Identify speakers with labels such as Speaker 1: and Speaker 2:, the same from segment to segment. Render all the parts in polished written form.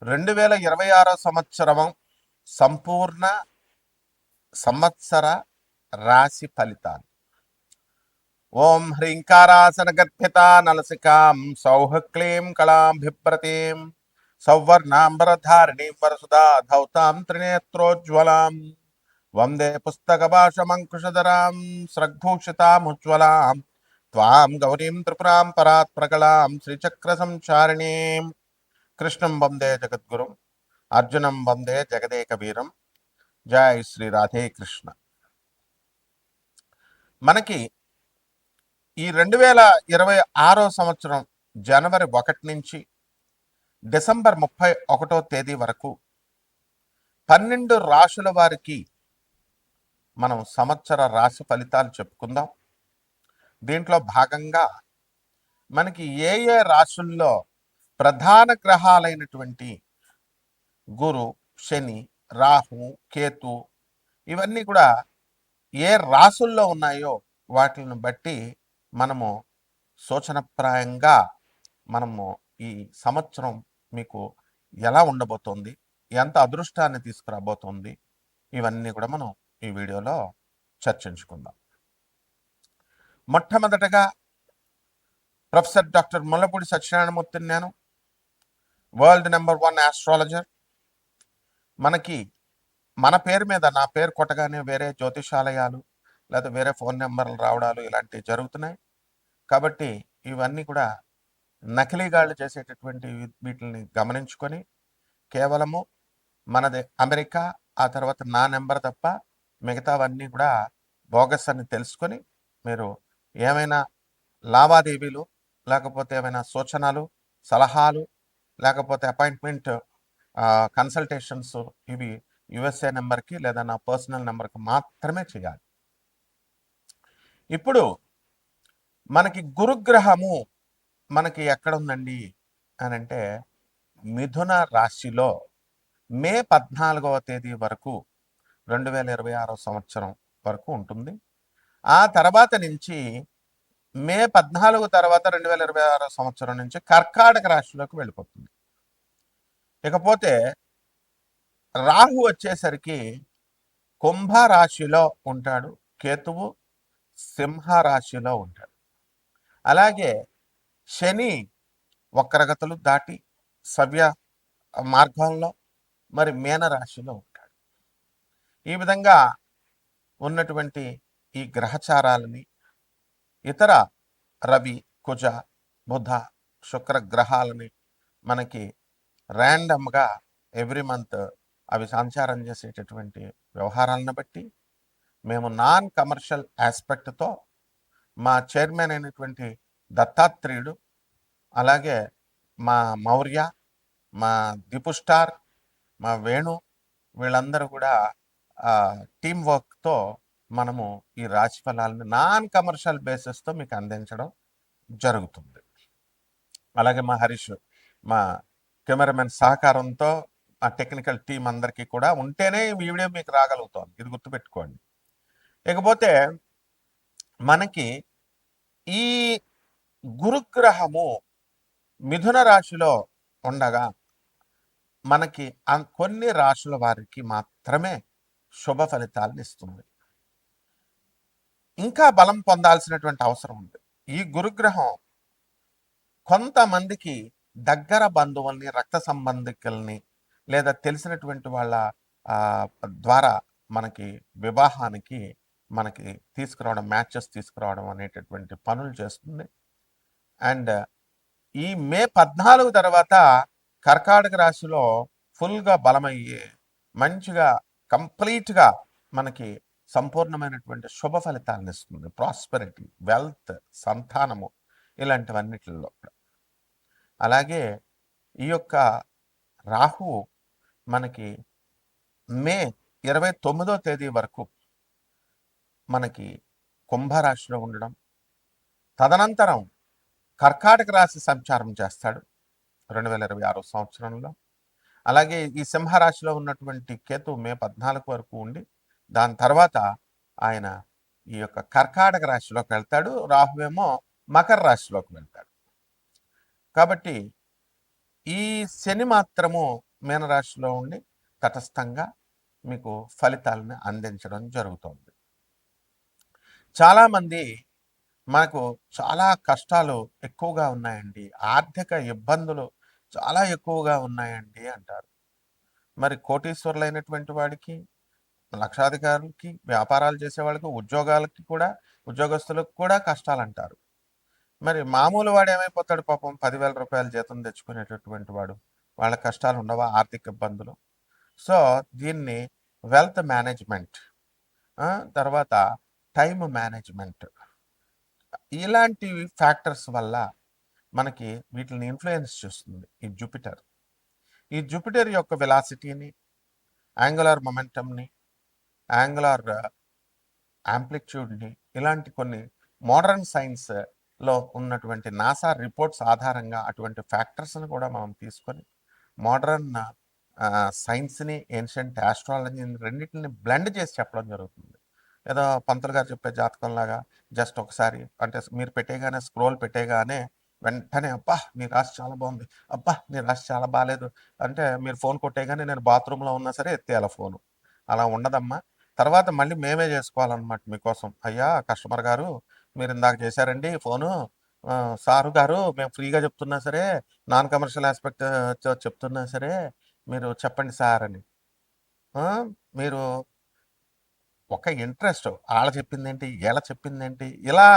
Speaker 1: 2026 సంవత్సరం సంపూర్ణ సంవత్సర రాశి ఫలితాలు. ఓం హ్రీంకారాసన గర్భిత నలసికాం సౌహ క్లీం కళాభిప్రతీం సౌవర్ణాంబరధారిణీం వరసుదా ధౌతాం త్రినేత్రోజ్వలాం వందే పుస్తకభాషమంకుశధరాం స్రగ్భూషితాముజ్వలాం త్వాం గౌరీం త్రిపురాం పరాత్ ప్రకళాం శ్రీచక్ర సంచారిణీం కృష్ణం వందే జగద్గురుం అర్జునం వందే జగదేక వీరం. జై శ్రీ రాధే కృష్ణ. మనకి ఈ 2026 సంవత్సరం జనవరి 1 నుంచి డిసెంబర్ 31వ తేదీ వరకు 12 రాశుల వారికి మనం సంవత్సర రాశి ఫలితాలు చెప్పుకుందాం. దీంట్లో భాగంగా మనకి ఏ ఏ రాశుల్లో ప్రధాన గ్రహాలైనటువంటి గురు, శని, రాహు, కేతు ఇవన్నీ కూడా ఏ రాశుల్లో ఉన్నాయో వాటిని బట్టి మనము సూచనప్రాయంగా మనము ఈ సంవత్సరం మీకు ఎలా ఉండబోతోంది, ఎంత అదృష్టాన్ని తీసుకురాబోతోంది, ఇవన్నీ కూడా మనం ఈ వీడియోలో చర్చించుకుందాం. మొట్టమొదటగా ప్రొఫెసర్ డాక్టర్ ముల్లపూడి సత్యనారాయణమూర్తిని నేను, వరల్డ్ నెంబర్ 1 ఆస్ట్రాలజర్. మనకి మన పేరు మీద నా పేరు కొట్టగానే వేరే జ్యోతిషాలయాలు లేదా వేరే ఫోన్ నెంబర్లు రావడాలు ఇలాంటివి జరుగుతున్నాయి. కాబట్టి ఇవన్నీ కూడా నకిలీగాళ్ళు చేసేటటువంటి వీటిని గమనించుకొని కేవలము మనది అమెరికా, ఆ తర్వాత నా నెంబర్ తప్ప మిగతావన్నీ కూడా బోగస్ అని తెలుసుకొని మీరు ఏమైనా లావాదేవీలు లేకపోతే ఏమైనా సూచనలు, సలహాలు లేకపోతే అపాయింట్మెంట్ కన్సల్టేషన్స్ ఇవి యుఎస్ఏ నెంబర్కి లేదా నా పర్సనల్ నెంబర్కి మాత్రమే చేయాలి. ఇప్పుడు మనకి గురుగ్రహము మనకి ఎక్కడ ఉందండి అని అంటే మిథున రాశిలో మే 14వ తేదీ వరకు 2026 సంవత్సరం వరకు ఉంటుంది. ఆ తర్వాత నుంచి మే 14 తర్వాత 2026 సంవత్సరం నుంచి కర్కాటక రాశిలోకి వెళ్ళిపోతుంది. ఇకపోతే రాహు వచ్చేసరికి కుంభరాశిలో ఉంటాడు, కేతువు సింహరాశిలో ఉంటాడు. అలాగే శని వక్రగతులు దాటి సవ్య మార్గంలో మరి మీనరాశిలో ఉంటాడు. ఈ విధంగా ఉన్నటువంటి ఈ గ్రహచారాలని ఇతర రవి, కుజ, బుధ, శుక్ర గ్రహాలని మనకి ర్యాండమ్గా ఎవ్రీ మంత్ అవి సంచారం చేసేటటువంటి వ్యవహారాలను బట్టి మేము నాన్ కమర్షియల్ ఆస్పెక్ట్తో మా చైర్మన్ అయినటువంటి దత్తాత్రేయుడు, అలాగే మా మౌర్య, మా దీపు స్టార్, మా వేణు వీళ్ళందరూ కూడా టీం వర్క్తో మనము ఈ రాశి ఫలాలను నాన్ కమర్షియల్ బేసిస్తో మీకు అందించడం జరుగుతుంది. అలాగే మా హరీష్, మా కెమెరామెన్ సహకారంతో ఆ టెక్నికల్ టీం అందరికీ కూడా ఉంటేనే ఈ వీడియో మీకు రాగలుగుతాం, ఇది గుర్తుపెట్టుకోండి. ఇకపోతే మనకి ఈ గురుగ్రహము మిథున రాశిలో ఉండగా మనకి కొన్ని రాశుల వారికి మాత్రమే శుభ ఫలితాలను ఇస్తుంది. ఇంకా బలం పొందాల్సినటువంటి అవసరం ఉంది. ఈ గురుగ్రహం కొంతమందికి దగ్గర బంధువుల్ని, రక్త సంబంధికుల్ని లేదా తెలిసినటువంటి వాళ్ళ ద్వారా మనకి వివాహానికి మనకి తీసుకురావడం, మ్యాచెస్ తీసుకురావడం అనేటటువంటి పనులు చేస్తుంది. అండ్ ఈ మే 14 తర్వాత కర్కాటక రాశిలో ఫుల్గా బలమయ్యి మంచిగా కంప్లీట్గా మనకి సంపూర్ణమైనటువంటి శుభ ఫలితాలను ఇస్తుంది. ప్రాస్పెరిటీ, వెల్త్, సంతానము ఇలాంటివన్నిటిలో. అలాగే ఈ యొక్క రాహు మనకి మే 29వ తేదీ వరకు మనకి కుంభరాశిలో ఉండడం, తదనంతరం కర్కాటక రాశి సంచారం చేస్తాడు 2026 సంవత్సరంలో. అలాగే ఈ సింహరాశిలో ఉన్నటువంటి కేతు మే 14 వరకు ఉండి దాని తర్వాత ఆయన ఈ యొక్క కర్కాటక రాశిలోకి వెళ్తాడు. రాహువేమో మకర రాశిలోకి వెళ్తాడు. కాబట్టి ఈ శని మాత్రము మీనరాశిలో ఉండి తటస్థంగా మీకు ఫలితాలను అందించడం జరుగుతుంది. చాలామంది మనకు చాలా కష్టాలు ఎక్కువగా ఉన్నాయండి, ఆర్థిక ఇబ్బందులు చాలా ఎక్కువగా ఉన్నాయండి అంటారు. మరి కోటీశ్వరులైనటువంటి వాడికి, లక్షాధికారులకి, వ్యాపారాలు చేసే వాళ్ళకి, ఉద్యోగాలకి కూడా, ఉద్యోగస్తులకు కూడా కష్టాలంటారు. మరి మామూలు వాడు ఏమైపోతాడు పాపం? 10,000 రూపాయలు జీతం తెచ్చుకునేటటువంటి వాడు, వాళ్ళ కష్టాలు ఉండవా? ఆర్థిక ఇబ్బందులు. సో దీన్ని వెల్త్ మేనేజ్మెంట్, తర్వాత టైం మేనేజ్మెంట్, ఇలాంటి ఫ్యాక్టర్స్ వల్ల మనకి వీటిని ఇన్ఫ్లుయెన్స్ చేస్తుంది ఈ జూపిటర్ యొక్క వెలాసిటీని, యాంగులర్ మొమెంటమ్ని, యాంగులర్ యాంప్లిట్యూడ్ని, ఇలాంటి కొన్ని మోడర్న్ సైన్స్లో ఉన్నటువంటి నాసా రిపోర్ట్స్ ఆధారంగా అటువంటి ఫ్యాక్టర్స్ని కూడా మనం తీసుకొని మోడర్న్ సైన్స్ని, ఏన్షియంట్ ఆస్ట్రాలజీని రెండింటిని బ్లెండ్ చేసి చెప్పడం జరుగుతుంది. ఏదో పంతులు గారు చెప్పే జాతకంలాగా జస్ట్ ఒకసారి అంటే మీరు పెట్టేగానే, స్క్రోల్ పెట్టేగానే వెంటనే అబ్బా నీ రాశి చాలా బాగుంది, అబ్బా నీ రాశి చాలా బాగాలేదు అంటే మీరు ఫోన్ కొట్టేగానే నేను బాత్రూంలో ఉన్నా సరే ఎత్తేయాల ఫోను. అలా ఉండదమ్మా. తర్వాత మళ్ళీ మేమే చేసుకోవాలన్నమాట మీకోసం. అయ్యా కస్టమర్ గారు, మీరు ఇందాక చేశారండి ఫోను, సారు గారు మేము ఫ్రీగా చెప్తున్నా సరే, నాన్ కమర్షియల్ ఆస్పెక్ట్ చెప్తున్నా సరే మీరు చెప్పండి సార్ అని. మీరు ఒక ఇంట్రెస్ట్, ఆళ్ళ చెప్పిందేంటి, ఈళ్ళ చెప్పిందేంటి, ఇలా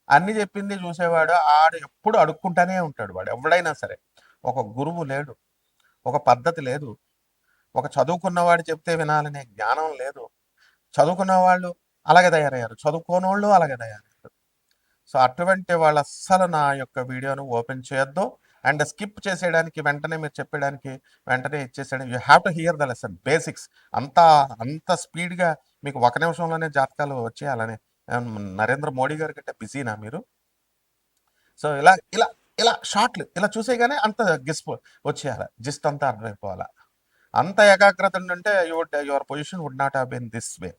Speaker 1: అన్ని చెప్పింది చూసేవాడు ఆడు ఎప్పుడు అడుక్కుంటానే ఉంటాడు. వాడు ఎవడైనా సరే. ఒక గురువు లేడు, ఒక పద్ధతి లేదు, ఒక చదువుకున్నవాడు చెప్తే వినాలనే జ్ఞానం లేదు. చదువుకున్న వాళ్ళు అలాగే తయారయ్యారు, చదువుకోనోళ్ళు అలాగే తయారయ్యారు. సో అటువంటి వాళ్ళు అస్సలు నా యొక్క వీడియోను ఓపెన్ చేయొద్దు. అండ్ స్కిప్ చేసేయడానికి, వెంటనే మీరు చెప్పేయడానికి వెంటనే ఇచ్చేసేయడం. You have to hear the lesson basics. అంత స్పీడ్గా మీకు ఒక నిమిషంలోనే జాతకాలు వచ్చేయాలని నరేంద్ర మోడీ గారి కంటే బిజీనా మీరు? సో ఇలా ఇలా ఇలా షార్ట్లు ఇలా చూసేగానే అంత వచ్చేయాలి, జిస్ట్ అంతా అర్థమైపోవాలా. అంత ఏకాగ్రత ఉంటే your position would not have been this way.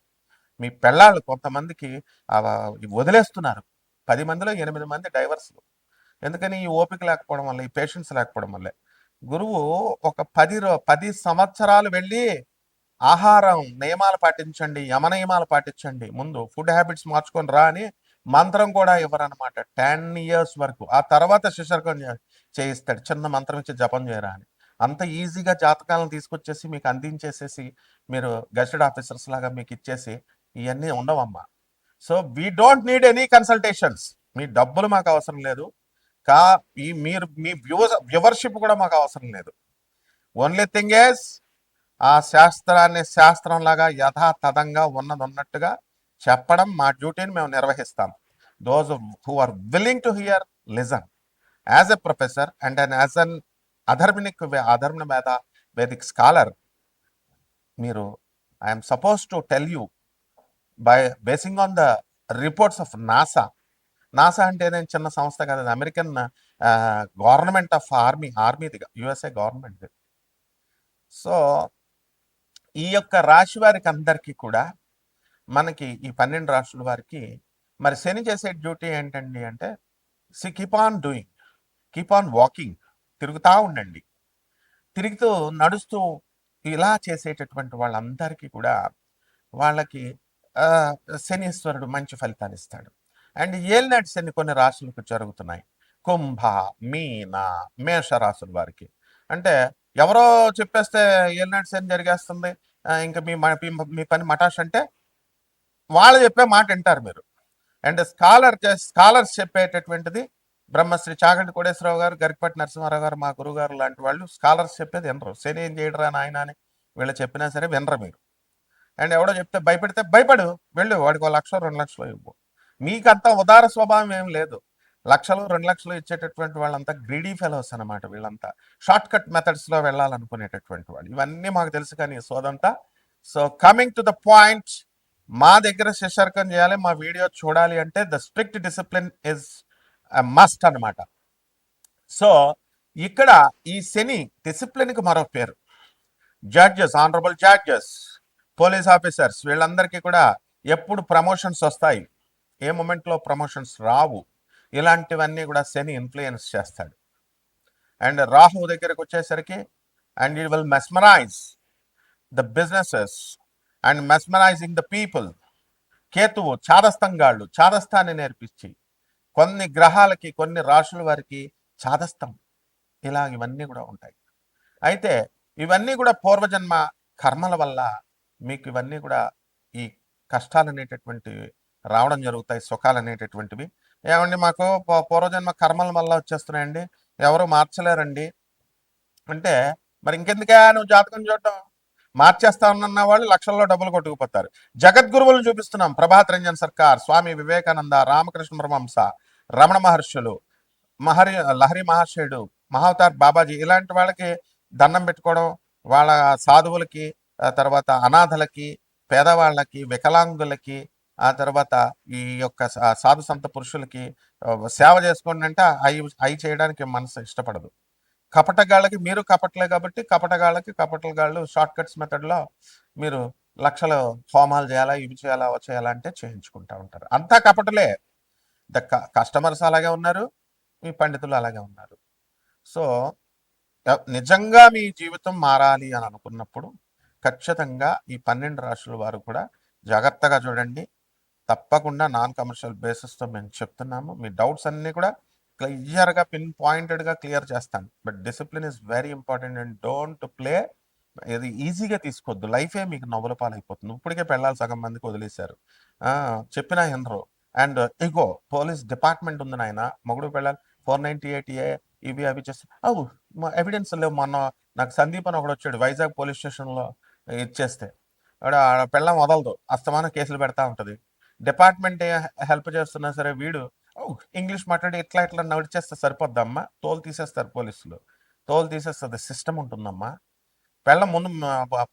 Speaker 1: మీ పెళ్ళాళ్ళు కొంతమందికి వదిలేస్తున్నారు. 10 మందిలో 8 మంది డైవర్స్లు. ఎందుకని? ఈ ఓపిక లేకపోవడం వల్ల, ఈ పేషెన్స్ లేకపోవడం వల్లే. గురువు ఒక 10 సంవత్సరాలు వెళ్ళి ఆహారం నియమాలు పాటించండి, యమ నియమాలు పాటించండి, ముందు ఫుడ్ హ్యాబిట్స్ మార్చుకొని రా అని మంత్రం కూడా ఇవ్వరనమాట 10 ఇయర్స్ వరకు. ఆ తర్వాత శిశర్కం చేయిస్తాడు, చిన్న మంత్రం ఇచ్చి జపం చేయరా అని. అంత ఈజీగా జాతకాలను తీసుకొచ్చేసి మీకు అందించేసేసి మీరు గెస్టెడ్ ఆఫీసర్స్ లాగా మీకు ఇచ్చేసి ఇవన్నీ ఉండవమ్మా. So we don't need any consultations. మీ డబ్బులు మాకు అవసరం లేదు, మీరు మీ వ్యూవర్షిప్ కూడా మాకు అవసరం లేదు. ఓన్లీ థింగ్ ఈజ్ ఆ శాస్త్రాన్ని శాస్త్రంలాగా యథాతథంగా ఉన్నట్టుగా చెప్పడం మా డ్యూటీని మేము నిర్వహిస్తాం. Those who are willing to hear listen. As a professor and as an Atharva Vedic scholar, మీరు I'm supposed to tell you by basing on the reports of NASA. NASA అంటే నేను చిన్న సంస్థ కదా, అమెరికన్ గవర్నమెంట్ ఆఫ్ ఆర్మీదిగా, USA government. So ఈ యొక్క రాశి వారికి అందరికీ కూడా, మనకి ఈ 12 రాశుల వారికి మరి శని చేసే డ్యూటీ ఏంటండి అంటే, keep on doing, keep on walking, తిరుగుతూ ఉండండి. తిరుగుతూ నడుస్తూ ఇలా చేసేటటువంటి వాళ్ళందరికీ కూడా వాళ్ళకి శనీశ్వరుడు మంచి ఫలితాలు ఇస్తాడు. అండ్ ఏలినాటి శని కొన్ని రాశులకు జరుగుతున్నాయి. కుంభ, మీన, మేష రాశుల వారికి అంటే ఎవరో చెప్పేస్తే ఏలినాటి శని జరిగేస్తుంది, ఇంకా మీ పని మటాష్ అంటే వాళ్ళు చెప్పే మాట వింటారు మీరు. అండ్ స్కాలర్స్ చెప్పేటటువంటిది బ్రహ్మశ్రీ చాగంటి కోటేశ్వరరావు గారు, గరికపాటి నరసింహారావు గారు, మా గురువు గారు లాంటి వాళ్ళు స్కాలర్స్ చెప్పేది వినరు. శని ఏం చేయడరా నాయన అని వీళ్ళు చెప్పినా సరే వినరు మీరు. అండ్ ఎవడో చెప్తే భయపెడితే భయపడు, వెళ్ళు, వాడికి 1 లక్ష 2 లక్షలు ఇవ్వు. మీకంతా ఉదార స్వభావం ఏం లేదు. 1 లక్షలు 2 లక్షలు ఇచ్చేటటువంటి వాళ్ళంతా గ్రీడీ ఫెలోస్ అనమాట. వీళ్ళంతా షార్ట్ కట్ మెథడ్స్లో వెళ్ళాలనుకునేటటువంటి వాళ్ళు. ఇవన్నీ మాకు తెలుసు కానీ సోదంతా. So coming to the point, మా దగ్గర శిశర్కం చేయాలి, మా వీడియో చూడాలి అంటే the strict discipline is must అనమాట. సో ఇక్కడ ఈ శని డిసిప్లిన్కి మరో పేరు. Judges, honourable judges, police officers, వీళ్ళందరికీ కూడా ఎప్పుడు ప్రమోషన్స్ వస్తాయి, ఏ మూమెంట్లో ప్రమోషన్స్ రావు, ఇలాంటివన్నీ కూడా శని ఇన్ఫ్లుయెన్స్ చేస్తాడు. అండ్ రాహు దగ్గరకు వచ్చేసరికి and it will mesmerize the businesses and mesmerizing the people. కేతువు చాదస్తంగాళ్ళు చాదస్తాన్ని నేర్పించి కొన్ని గ్రహాలకి కొన్ని రాశుల వారికి చాదస్తం ఇవన్నీ కూడా ఉంటాయి. అయితే ఇవన్నీ కూడా పూర్వజన్మ కర్మల వల్ల మీకు ఇవన్నీ కూడా ఈ కష్టాలు అనేటటువంటివి రావడం జరుగుతాయి, సుఖాలు అనేటటువంటివి. ఏమండి మాకు పూర్వజన్మ కర్మల వల్ల వచ్చేస్తున్నాయండి, ఎవరు మార్చలేరండి అంటే మరి ఇంకెందుకే నువ్వు జాతకం చూడటం? మార్చేస్తా ఉన్న వాళ్ళు లక్షల్లో డబ్బులు కొట్టుకుపోతారు. జగద్గురువులు చూపిస్తున్నాం, ప్రభాత్ రంజన్ సర్కార్, స్వామి వివేకానంద, రామకృష్ణ పరమహంస, రమణ మహర్షులు, లహరి మహాశయుడు, మహావతార్ బాబాజీ, ఇలాంటి వాళ్ళకి దండం పెట్టుకోవడం, వాళ్ళ సాధువులకి, తర్వాత అనాథలకి, పేదవాళ్ళకి, వికలాంగులకి, ఆ తర్వాత ఈ యొక్క సాధు సంత పురుషులకి సేవ చేసుకోండి అంటే అవి చేయడానికి మనసు ఇష్టపడదు. కపటగాళ్ళకి మీరు కపటలే కాబట్టి కపటగాళ్ళకి కపటగాళ్ళు షార్ట్ కట్స్ మెథడ్లో మీరు లక్షలు హోమాలు చేయాలా, ఇవి చేయాలా, అవి చేయాలా అంటే చేయించుకుంటా ఉంటారు. అంతా కపటలే. ద కస్టమర్స్ అలాగే ఉన్నారు, మీ పండితులు అలాగే ఉన్నారు. సో నిజంగా మీ జీవితం మారాలి అని అనుకున్నప్పుడు ఖచ్చితంగా ఈ 12 రాశుల వారు కూడా జాగ్రత్తగా చూడండి. తప్పకుండా నాన్ కమర్షియల్ బేసిస్తో మేము చెప్తున్నాము. మీ డౌట్స్ అన్నీ కూడా క్లియర్గా పిన్ పాయింటెడ్గా క్లియర్ చేస్తాను. But discipline is very important and don't play. ఇది ఈజీగా తీసుకోవద్దు, లైఫే మీకు నవ్వుల పాలైపోతుంది. ఇప్పటికే పెళ్ళాలి సగం మందికి వదిలేశారు, చెప్పినా వినరు. అండ్ ఇగో పోలీస్ డిపార్ట్మెంట్ ఉంది నాయన, మొగుడు పెళ్ళాలి 498A ఇవి అవి చేస్తే ఎవిడెన్స్ లేవు. మొన్న నాకు సందీప్ అని ఒకడు వచ్చాడు వైజాగ్ పోలీస్ స్టేషన్లో ఇచ్చేస్తే, పెళ్ళం వదలదు, అస్తమానం కేసులు పెడతా ఉంటుంది. డిపార్ట్మెంట్ హెల్ప్ చేస్తున్నా సరే వీడు ఇంగ్లీష్ మాట్లాడి ఇట్లా ఇట్లా నడిచేస్తే సరిపోద్దమ్మా, తోలు తీసేస్తారు పోలీసులు, తోలు తీసేస్తుంది. సిస్టమ్ ఉంటుందమ్మా. పెళ్ళం ముందు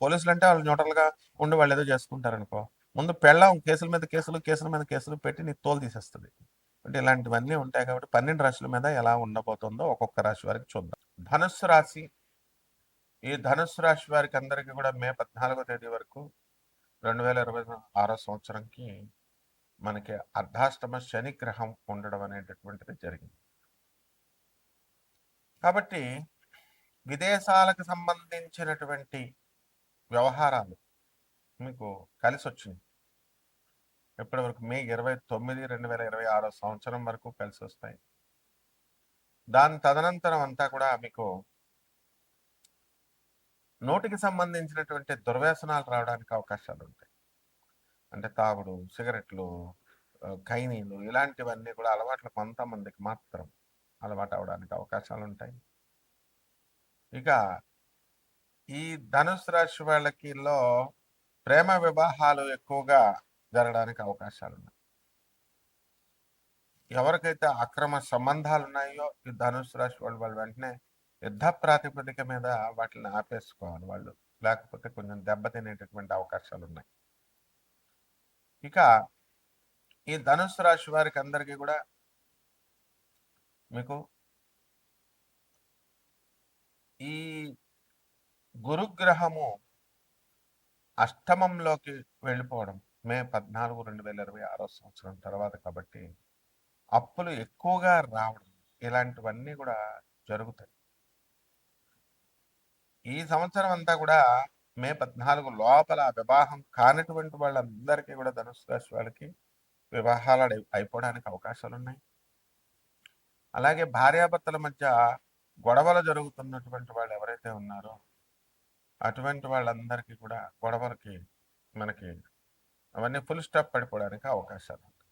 Speaker 1: పోలీసులు అంటే వాళ్ళు న్యూట్రల్గా ఉండి వాళ్ళు ఏదో చేసుకుంటారు అనుకో, ముందు పెళ్ళం కేసుల మీద కేసులు, కేసుల మీద కేసులు పెట్టి నీ తోలు తీసేస్తుంది. అంటే ఇలాంటివన్నీ ఉంటాయి. కాబట్టి 12 రాశుల మీద ఎలా ఉండబోతుందో ఒక్కొక్క రాశి వారికి చూద్దాం. ధనుస్సు రాశి. ఈ ధనుస్సు రాశి వారికి అందరికీ కూడా మే 14వ తేదీ వరకు 2026 సంవత్సరంకి మనకి అర్ధాష్టమ శని గ్రహం ఉండడం అనేటటువంటిది జరిగింది. కాబట్టి విదేశాలకు సంబంధించినటువంటి వ్యవహారాలు మీకు కలిసి వచ్చింది. ఇప్పటి వరకు మే 29, 2026 సంవత్సరం వరకు కలిసి వస్తాయి. దాని తదనంతరం అంతా కూడా మీకు నోటికి సంబంధించినటువంటి దుర్వ్యసనాలు రావడానికి అవకాశాలు ఉంటాయి. అంటే తాగుడు, సిగరెట్లు, ఖైనీలు, ఇలాంటివన్నీ కూడా అలవాట్లు కొంతమందికి మాత్రం అలవాటు అవడానికి అవకాశాలు ఉంటాయి. ఇక ఈ ధనుసు రాశి వాళ్ళకిలో ప్రేమ వివాహాలు ఎక్కువగా జరగడానికి అవకాశాలు ఉన్నాయి. ఎవరికైతే అక్రమ సంబంధాలు ఉన్నాయో ఈ ధనుసు రాశి వాళ్ళు వెంటనే యుద్ధ ప్రాతిపదిక మీద వాటిని ఆపేసుకోవాలి వాళ్ళు, లేకపోతే కొంచెం దెబ్బతినేటటువంటి అవకాశాలు ఉన్నాయి. ఇక ఈ ధనుసు రాశి వారికి అందరికీ కూడా మీకు ఈ గురుగ్రహము అష్టమంలోకి వెళ్ళిపోవడం మే 14, 2026 సంవత్సరం తర్వాత, కాబట్టి అప్పులు ఎక్కువగా రావడం ఇలాంటివన్నీ కూడా జరుగుతాయి. ఈ సంవత్సరం అంతా కూడా మే 14 లోపల వివాహం కానటువంటి వాళ్ళందరికీ కూడా ధనుసు రాశి వాళ్ళకి వివాహాలు అయిపోవడానికి అవకాశాలు ఉన్నాయి. అలాగే భార్యాభర్తల మధ్య గొడవలు జరుగుతున్నటువంటి వాళ్ళు ఎవరైతే ఉన్నారో అటువంటి వాళ్ళందరికీ కూడా గొడవలకి మనకి అవన్నీ ఫుల్ స్టాప్ పడిపోవడానికి అవకాశాలు ఉంటాయి.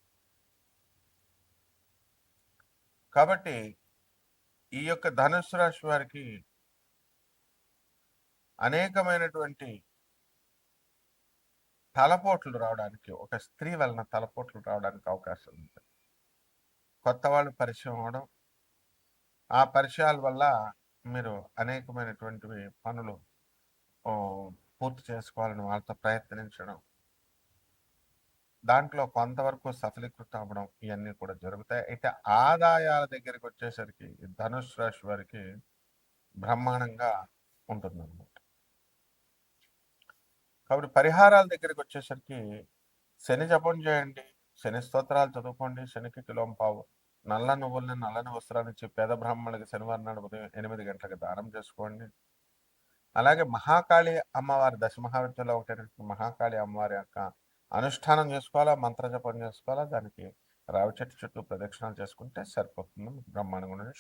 Speaker 1: కాబట్టి ఈ యొక్క ధనుసు రాశి వారికి అనేకమైనటువంటి తలపోట్లు రావడానికి, ఒక స్త్రీ వలన తలపోట్లు రావడానికి అవకాశం ఉంటుంది. కొత్త వాళ్ళు పరిచయం అవడం, ఆ పరిచయాల వల్ల మీరు అనేకమైనటువంటివి పనులు పూర్తి చేసుకోవాలని వాళ్ళతో ప్రయత్నించడం, దాంట్లో కొంతవరకు సఫలీకృతం అవ్వడం, ఇవన్నీ కూడా జరుగుతాయి. అయితే ఆదాయాల దగ్గరికి వచ్చేసరికి ధనుసు రాశి వారికి బ్రహ్మాండంగా ఉంటుందన్నమాట. కాబట్టి పరిహారాల దగ్గరికి వచ్చేసరికి శని జపం చేయండి, శని స్తోత్రాలు చదువుకోండి, శనికి కిలోంపావు నల్ల నువ్వుల్ని నల్లని వస్త్రాలు ఇచ్చి పేద బ్రాహ్మణులకి శనివారం నాడు ఉదయం 8 గంటలకు దానం చేసుకోండి. అలాగే మహాకాళి అమ్మవారి దశ మహావిద్యలో ఒకటైనటువంటి మహాకాళి అమ్మవారి యొక్క అనుష్ఠానం చేసుకోవాలా, మంత్రజపం చేసుకోవాలా, దానికి రావి చెట్టు చుట్టూ ప్రదక్షిణాలు చేసుకుంటే సరిపోతుంది. బ్రహ్మాండంగా ఉండండి.